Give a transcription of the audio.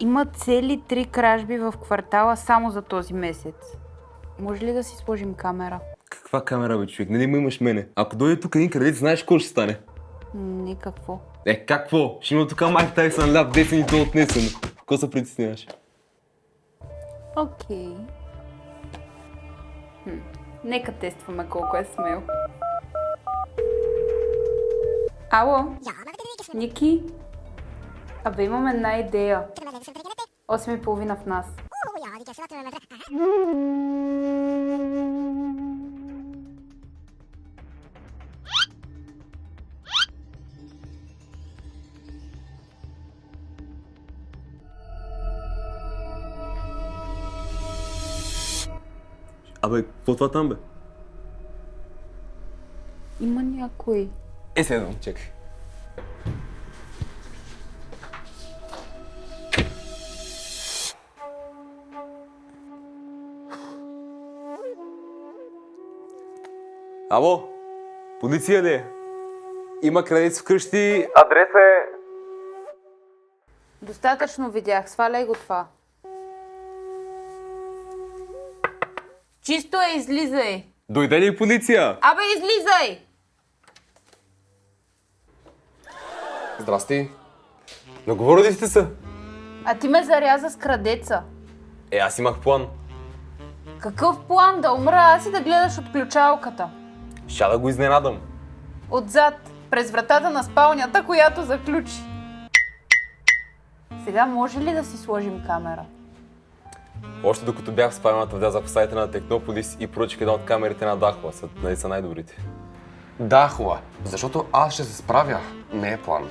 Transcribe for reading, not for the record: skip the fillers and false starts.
Има цели 3 кражби в квартала само за този месец. Може ли да си сложим камера? Каква камера, бе, човек? Нали ме имаш мене? Ако дойде тук един крадец, знаеш какво ще стане? Не какво. Какво? Ще има тук Майк Тайсън ляв, десен и то отнесен. Какво се притесняваш? Окей. Нека тестваме колко е смел. Ало? Ники? Абе, имам една идея. 8:30 в нас. Абе, какво това там, бе? Има някой. Следвам, чакай. Ало? Полиция ли е? Има крадец вкъщи. Адрес е... Достатъчно видях, сваляй го това. Чисто е, излизай! Дойде ли полиция? Абе, излизай! Здрасти. Наговорили сте се? А ти ме заряза с крадеца. Аз имах план. Какъв план? Да умра аз и да гледаш от ключалката. Ща да го изненадам. Отзад, през вратата на спалнята, която заключи. Сега може ли да си сложим камера? Още докато бях в спалнята, влязах в сайта на Технополис и поръчах една от камерите на Дахла. Нали са най-добрите. Да, хубаво. Защото аз ще се справя. Не е план.